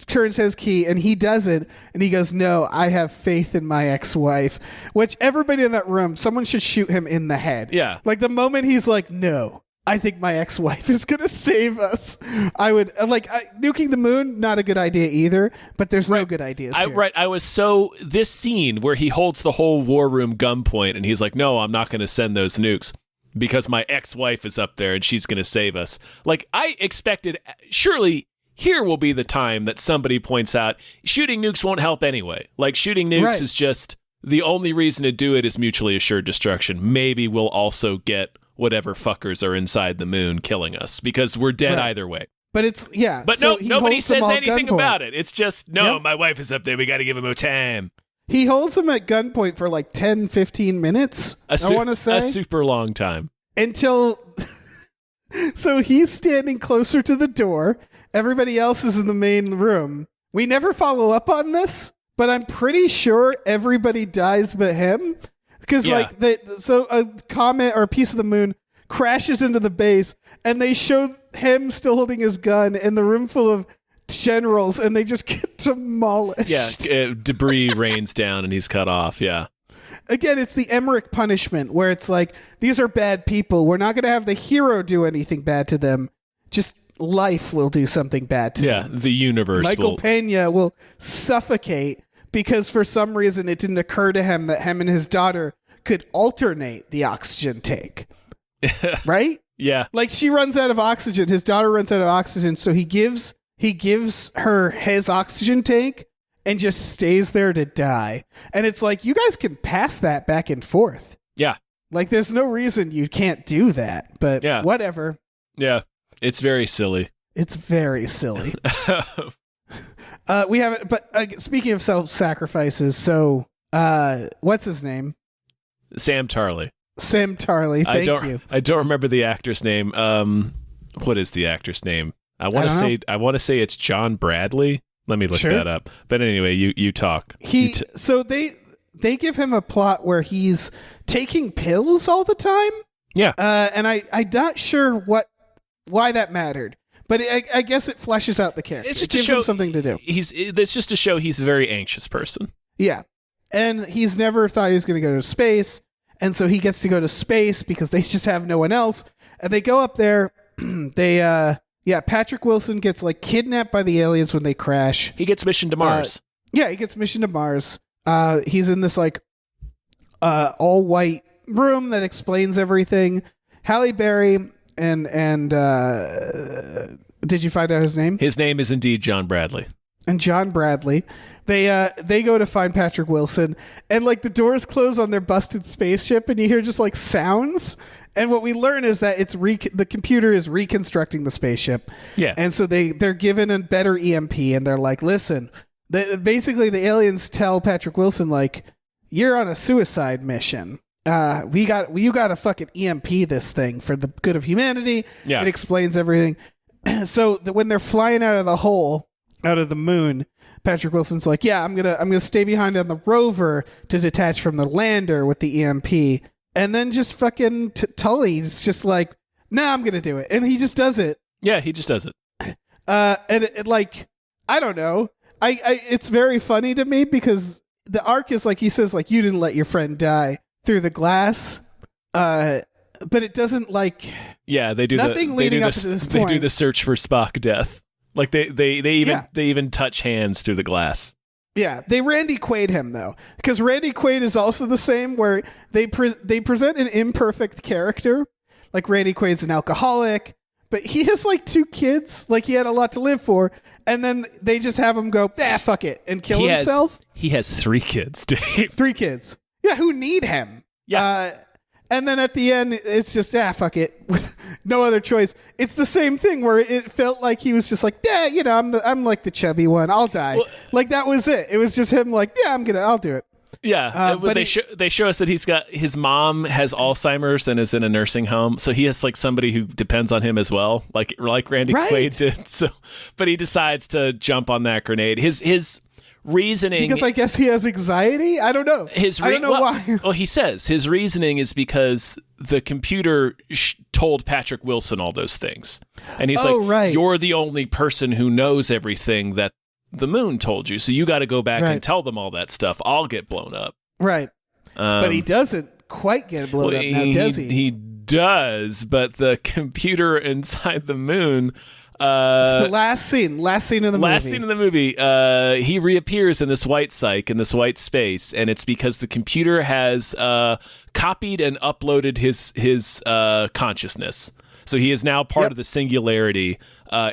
turns his key and he does it, and he goes, no, I have faith in my ex-wife, which everybody in that room, someone should shoot him in the head. Yeah, like the moment he's like, no, I think my ex-wife is gonna save us, I would nuking the moon, not a good idea either, but there's no good ideas here. I was this scene where he holds the whole war room gunpoint and he's like, no, I'm not gonna send those nukes. because my ex-wife is up there and she's going to save us. Like, I expected, surely here will be the time that somebody points out shooting nukes won't help anyway. Like, shooting nukes is just the only reason to do it is mutually assured destruction. Maybe we'll also get whatever fuckers are inside the moon killing us because we're dead either way. But it's, But so nobody says anything gunpoint. about it. It's just, my wife is up there. We got to give him a time. He holds him at gunpoint for like 10, 15 minutes, I want to say. A super long time. Until... So he's standing closer to the door. Everybody else is in the main room. We never follow up on this, but I'm pretty sure everybody dies but him. Because so a comet or a piece of the moon crashes into the base, and they show him still holding his gun in the room full of generals, and they just get demolished. Yeah, debris rains down, and he's cut off. Yeah. Again, it's the Emmerich punishment, where it's like, these are bad people. We're not going to have the hero do anything bad to them. Just life will do something bad to them. Yeah, the universe Michael Pena will suffocate because for some reason it didn't occur to him that him and his daughter could alternate the oxygen tank. Right? Yeah. Like, she runs out of oxygen. His daughter runs out of oxygen, so he gives her his oxygen tank and just stays there to die. And it's like, you guys can pass that back and forth. Yeah. Like, there's no reason you can't do that, but whatever. Yeah. It's very silly. It's very silly. We haven't, but speaking of self-sacrifices, so what's his name? Sam Tarly. Sam Tarly. Thank you. I don't remember the actor's name. What is the actor's name? I want to say it's John Bradley. Let me look that up. But anyway, you talk. So they give him a plot where he's taking pills all the time. Yeah. And I'm not sure why that mattered. But I guess it fleshes out the character. It's just it gives him something to do. It's just to show he's a very anxious person. Yeah. And he's never thought he was going to go to space. And so he gets to go to space because they just have no one else. And they go up there. Patrick Wilson gets like kidnapped by the aliens when they crash. He gets mission to Mars. He gets mission to Mars. He's in this like all white room that explains everything. Halle Berry and did you find out his name? His name is indeed John Bradley. And John Bradley, they go to find Patrick Wilson, and like the doors close on their busted spaceship, and you hear just like sounds. And what we learn is that it's the computer is reconstructing the spaceship. Yeah, and so they're given a better EMP, and they're like, listen, basically the aliens tell Patrick Wilson like, you're on a suicide mission. You got to fucking EMP this thing for the good of humanity. Yeah, it explains everything. So when they're flying out of the hole, out of the moon, Patrick Wilson's like, yeah, I'm gonna stay behind on the rover to detach from the lander with the EMP, and then just fucking Tully's just like, nah, I'm gonna do it, and he just does it. Yeah, he just does it. And it like, I don't know, it's very funny to me because the arc is like, he says like, you didn't let your friend die through the glass, but it doesn't like. Yeah, they do nothing leading up to this point. They do the search for Spock death. Like they even touch hands through the glass. Yeah, they Randy Quaid him though, because Randy Quaid is also the same, where they present an imperfect character. Like Randy Quaid's an alcoholic, but he has like 2 kids. Like he had a lot to live for, and then they just have him go, fuck it, and kill himself. He has 3 kids, Dave. 3 kids. Yeah, who need him? Yeah. And then at the end, it's just, fuck it. No other choice. It's the same thing where it felt like he was just like, I'm like the chubby one. I'll die. Well, like that was it. It was just him like, I'll do it. Yeah. But they show us that his mom has Alzheimer's and is in a nursing home. So he has like somebody who depends on him as well. Like Randy Quaid did. So, but he decides to jump on that grenade. His reasoning, because I guess he has anxiety. I don't know. I don't know why. Well, he says his reasoning is because the computer told Patrick Wilson all those things, and he's right. You're the only person who knows everything that the moon told you, so you got to go back and tell them all that stuff. I'll get blown up. Right, but he doesn't quite get blown up now, does he? He does, but the computer inside the moon It's the last scene of the movie. Last scene of the movie, he reappears in this white psych, in this white space, and it's because the computer has copied and uploaded his consciousness. So he is now part of the singularity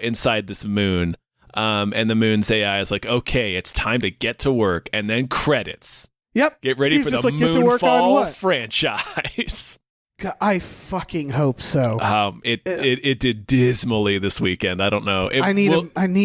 inside this moon. And the moon's AI is like, okay, it's time to get to work. And then credits. Yep. Get ready for the Moonfall franchise. God, I fucking hope so. It did dismally this weekend. I don't know. I need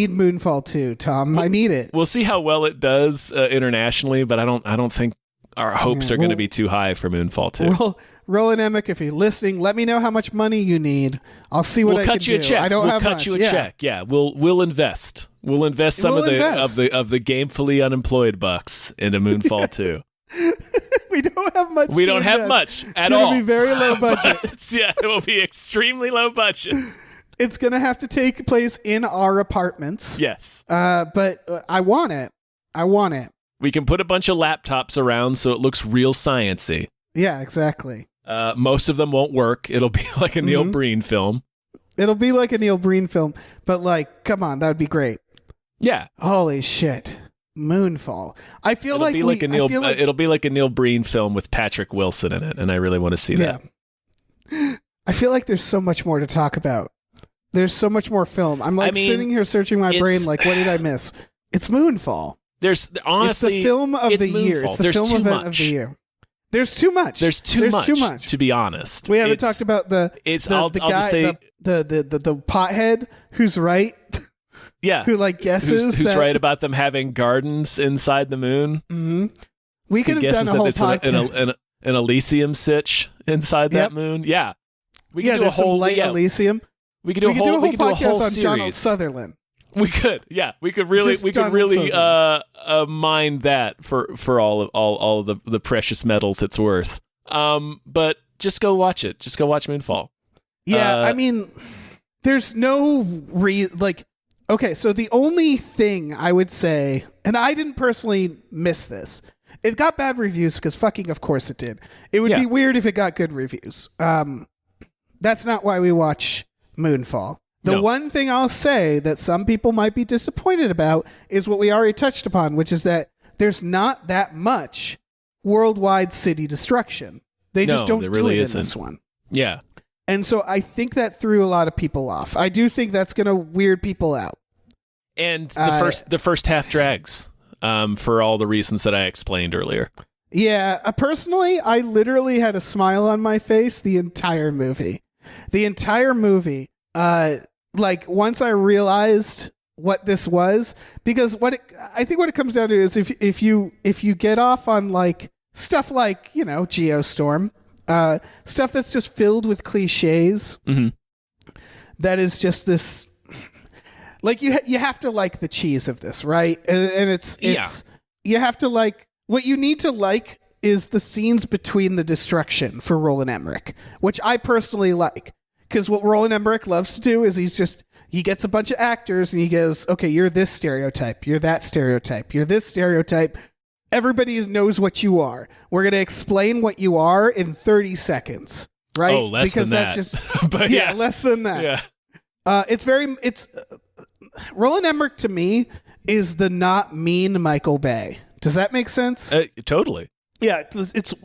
Moonfall 2, Tom. I need it. We'll see how well it does internationally, but I don't think our hopes are going to be too high for Moonfall 2. Roland Emmerich, if you're listening, let me know how much money you need. I'll see what I can do. We'll cut you a check. I don't have much. Cut you a check. Yeah, we'll invest. We'll invest some of the gamefully unemployed bucks into Moonfall 2. We don't have much. We don't have much at all. It'll be very low budget. Yeah, it will be extremely low budget. It's going to have to take place in our apartments. Yes. But I want it. We can put a bunch of laptops around so it looks real science-y. Yeah, exactly. Most of them won't work. It'll be like a Neil Breen film. It'll be like a Neil Breen film, but like, come on, that would be great. Yeah. Holy shit. Moonfall. I feel it'll be like a Neil Breen film with Patrick Wilson in it, and I really want to see that. I feel like there's so much more to talk about. There's so much more film. I'm sitting here searching my brain like, what did I miss? It's Moonfall. There's honestly, it's the film of the year. It's the film event of the year. There's too much. There's too much. To be honest, we haven't talked about the pothead who's right. Yeah, who like guesses who's right about them having gardens inside the moon. Mm-hmm. We could have done a whole podcast. An Elysium sitch inside that moon. Yeah, we could do a whole Elysium. We could do a whole podcast on series. Donald Sutherland. We could, yeah, we could really mine that for all of the precious metals it's worth. But just go watch it. Just go watch Moonfall. Yeah, I mean, there's no okay, so the only thing I would say, and I didn't personally miss this, it got bad reviews because fucking of course it did. It would be weird if it got good reviews. That's not why we watch Moonfall. The one thing I'll say that some people might be disappointed about is what we already touched upon, which is that there's not that much worldwide city destruction. They just don't do it in this one. Yeah. And so I think that threw a lot of people off. I do think that's going to weird people out. And the first half drags for all the reasons that I explained earlier. Yeah. Personally, I literally had a smile on my face the entire movie. Once I realized what this was, because I think what it comes down to is if you get off on like stuff like, Geostorm, stuff that's just filled with cliches, that is just this, like you have to like the cheese of this, right? And it's you have to like, what you need to like is the scenes between the destruction for Roland Emmerich, which I personally like. Because what Roland Emmerich loves to do is he gets a bunch of actors and he goes, okay, you're this stereotype, you're that stereotype, you're this stereotype. Everybody knows what you are. We're going to explain what you are in 30 seconds, right? Oh, less than that. Because that's just, but yeah, less than that. Yeah. Roland Emmerich to me is the not mean Michael Bay. Does that make sense? Totally. Yeah,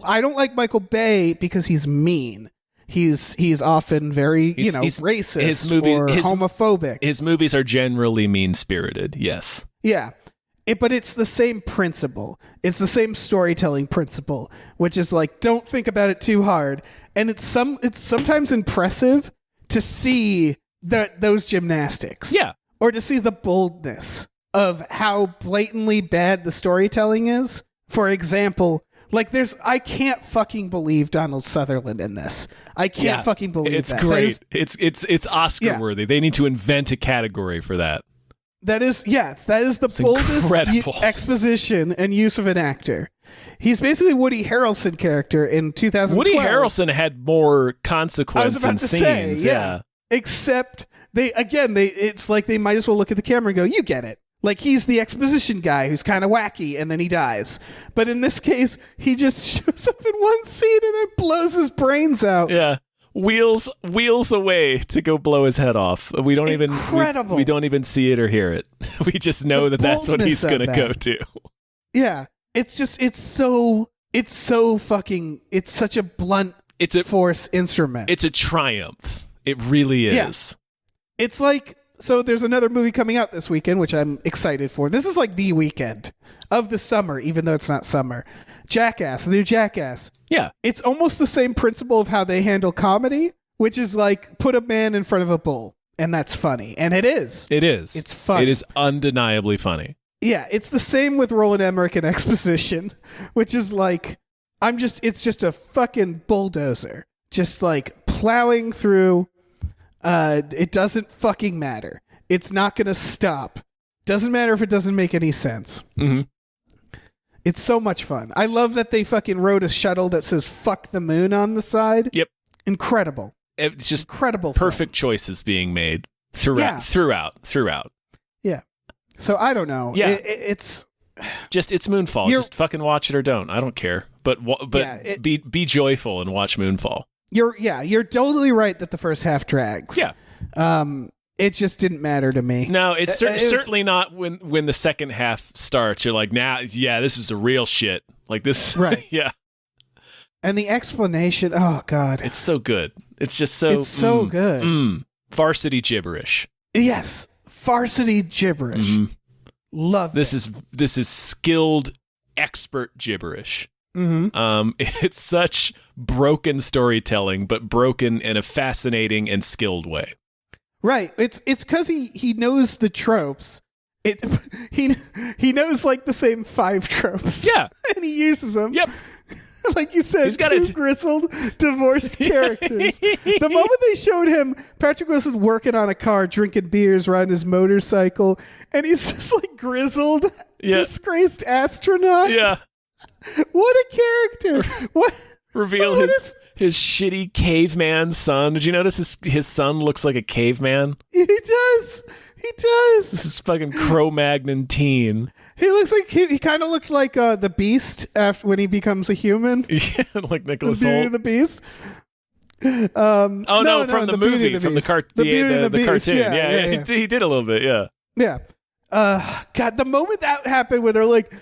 I don't like Michael Bay because he's mean. He's often very, he's racist or homophobic. His movies are generally mean-spirited, yes. Yeah. But it's the same principle. It's the same storytelling principle, which is like, don't think about it too hard. And it's sometimes impressive to see those gymnastics. Yeah. Or to see the boldness of how blatantly bad the storytelling is. For example, I can't fucking believe Donald Sutherland in this. I can't fucking believe it's that. Great. It's Oscar worthy. They need to invent a category for that. That is the boldest exposition and use of an actor. He's basically Woody Harrelson character in 2012. Woody Harrelson had more consequence and scenes. Say, yeah. Except it's like they might as well look at the camera and go, you get it. Like, he's the exposition guy who's kind of wacky, and then he dies. But in this case, he just shows up in one scene and then blows his brains out. Yeah. wheels away to go blow his head off. We don't Incredible. we don't even see it or hear it. We just know that's what he's going to go to. Yeah. It's such a blunt force instrument. It's a triumph. It really is. Yeah. It's like, so there's another movie coming out this weekend, which I'm excited for. This is like the weekend of the summer, even though it's not summer. Jackass, the new Jackass. Yeah. It's almost the same principle of how they handle comedy, which is like put a man in front of a bull, and that's funny. And it is. It is. It's funny. It is undeniably funny. Yeah, it's the same with Roland Emmerich and exposition, which is like, it's just a fucking bulldozer. Just like plowing through. It doesn't fucking matter. It's not going to stop. Doesn't matter if it doesn't make any sense. Mm-hmm. It's so much fun. I love that they fucking wrote a shuttle that says "fuck the moon" on the side. Yep. Incredible. It's just incredible. Perfect choices being made throughout. Yeah. So I don't know. Yeah. It's Moonfall. Just fucking watch it or don't. I don't care. But be joyful and watch Moonfall. You're totally right that the first half drags. Yeah. It just didn't matter to me. No, it's certainly not when the second half starts. You're like, this is the real shit. Like this. Right. Yeah. And the explanation, oh God. It's so good. It's just so... It's so good. Varsity gibberish. Yes. Varsity gibberish. Mm-hmm. Love this. This is skilled, expert gibberish. Mm-hmm. It's such broken storytelling, but broken in a fascinating and skilled way. Right. It's because he knows the tropes. He knows like the same 5 tropes. Yeah. And he uses them. Yep. Like you said, He's got two grizzled, divorced characters. The moment they showed him, Patrick Wilson working on a car, drinking beers, riding his motorcycle, and he's just like grizzled, disgraced astronaut. Yeah. What a character. What? Reveal his shitty caveman son. Did you notice his son looks like a caveman? He does. This is fucking Cro-Magnon teen. He looks like he kind of looked like the Beast after when he becomes a human. Yeah, like Nicholas Hoult. The Beast. From the movie, from the cartoon. Yeah. He did a little bit. Yeah. Yeah. God, the moment that happened, where they're like.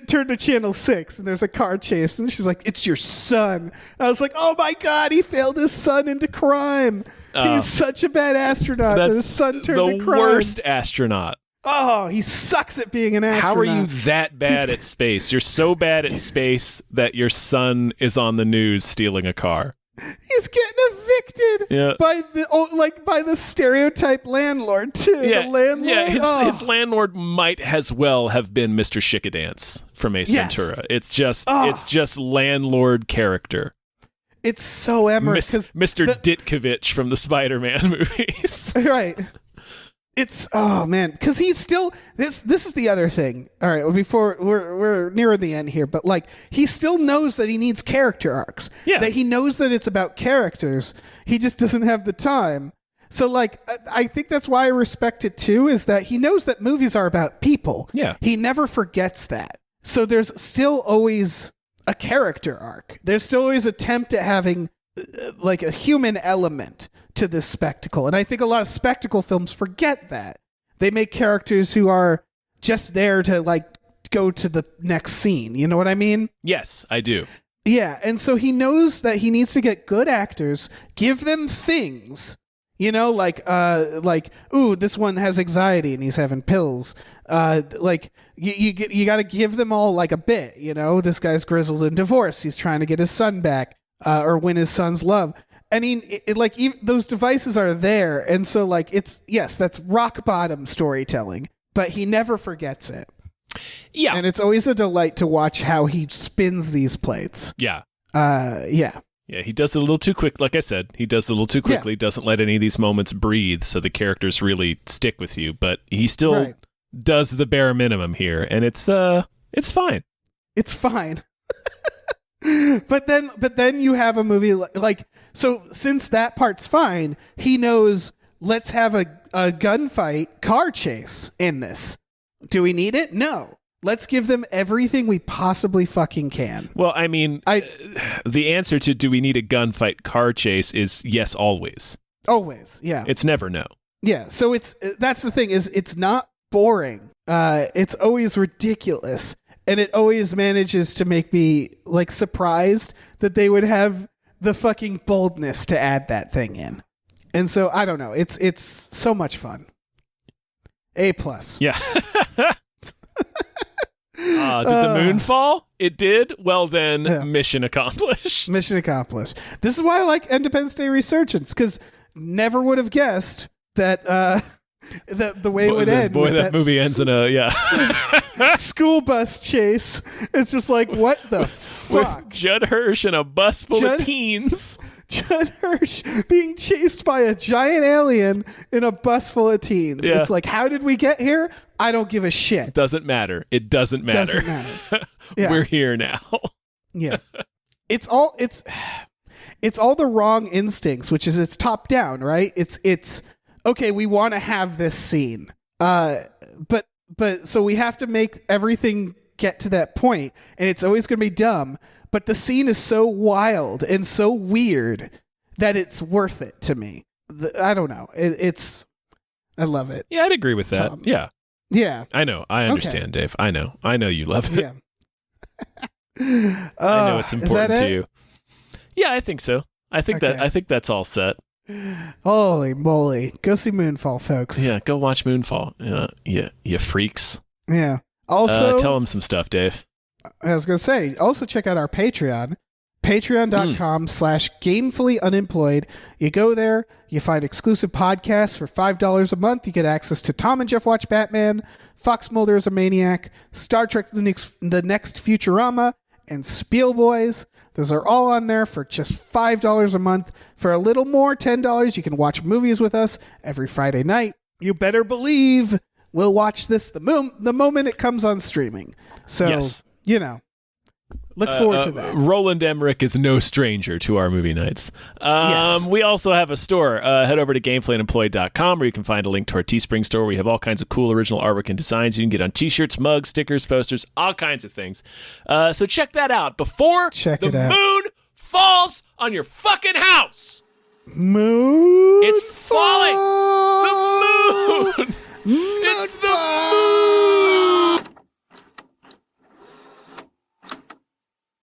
Turn to channel 6 and there's a car chase and she's like, "It's your son." I was like, oh my God, he failed his son into crime. He's such a bad astronaut that his son turned to crime. The worst astronaut. Oh, he sucks at being an astronaut. How are you that bad at space? You're so bad at space that your son is on the news stealing a car. He's getting evicted by the stereotype landlord too. Yeah, the landlord. Yeah, his landlord might as well have been Mr. Chickadance from Ace Ventura. It's just landlord character. It's so Emmerich, Mr. Ditkovich from the Spider-Man movies. Right. It's because he's still this is the other thing. All right, before we're near the end here, but like he still knows that he needs character arcs. Yeah. That he knows that it's about characters. He just doesn't have the time. So like I think that's why I respect it too, is that he knows that movies are about people. Yeah. He never forgets that. So there's still always a character arc. There's still always attempt at having like a human element to this spectacle. And I think a lot of spectacle films forget that. They make characters who are just there to like go to the next scene. You know what I mean? Yes, I do. Yeah. And so he knows that he needs to get good actors, give them things, like, ooh, this one has anxiety and he's having pills. Like you got to give them all like a bit, this guy's grizzled and divorced. He's trying to get his son back, or win his son's love. I mean, those devices are there, and so like that's rock bottom storytelling, but he never forgets it. Yeah, and it's always a delight to watch how he spins these plates. Yeah, yeah. He does it a little too quick. Like I said, he does it a little too quickly. Yeah. Doesn't let any of these moments breathe, so the characters really stick with you. But he still does the bare minimum here, and it's fine. It's fine. But then you have a movie like. So since that part's fine, he knows, let's have a gunfight car chase in this. Do we need it? No. Let's give them everything we possibly fucking can. Well, I mean, the answer to do we need a gunfight car chase is yes, always. Always, yeah. It's never no. Yeah, so that's the thing, is it's not boring. It's always ridiculous. And it always manages to make me like surprised that they would have the fucking boldness to add that thing in. And so I don't know. It's so much fun. A+. Yeah. Did the moon fall? It did? Well then, yeah. Mission accomplished. Mission accomplished. This is why I like Independence Day Resurgence, because never would have guessed that the way it would end. Boy, that movie ends in a school bus chase. It's just like, what the fuck? With Judd Hirsch and a bus full of teens. Judd Hirsch being chased by a giant alien in a bus full of teens. Yeah. It's like, how did we get here? I don't give a shit. Doesn't matter. It doesn't matter. Doesn't matter. Yeah. We're here now. Yeah. It's all the wrong instincts, which is it's top down, right? It's okay, we want to have this scene. But so we have to make everything get to that point, and it's always going to be dumb, but the scene is so wild and so weird that it's worth it to me. I don't know. I love it. Yeah, I'd agree with that. Tom. Yeah. Yeah. I know. I understand, okay. Dave. I know you love it. Yeah. I know it's important to you. Yeah, I think so. I think that's all set. Holy moly. Go see Moonfall, folks. Yeah, go watch Moonfall. You freaks. Yeah. Also, tell them some stuff, Dave. I was going to say, also check out our Patreon, patreon.com/gamefullyunemployed. You go there, you find exclusive podcasts for $5 a month. You get access to Tom and Jeff Watch Batman, Fox Mulder is a Maniac, Star Trek The Next Futurama, and Spiel Boys. Those are all on there for just $5 a month. For a little more, $10, you can watch movies with us every Friday night. You better believe we'll watch this the moment it comes on streaming. So, yes. Look forward to that. Roland Emmerich is no stranger to our movie nights. Yes. We also have a store. Head over to gamefullyunemployed.com where you can find a link to our Teespring store. We have all kinds of cool original artwork and designs you can get on t-shirts, mugs, stickers, posters, all kinds of things. So check that out before the moon falls on your fucking house. Moon. It's falling. The moon. It's the moon.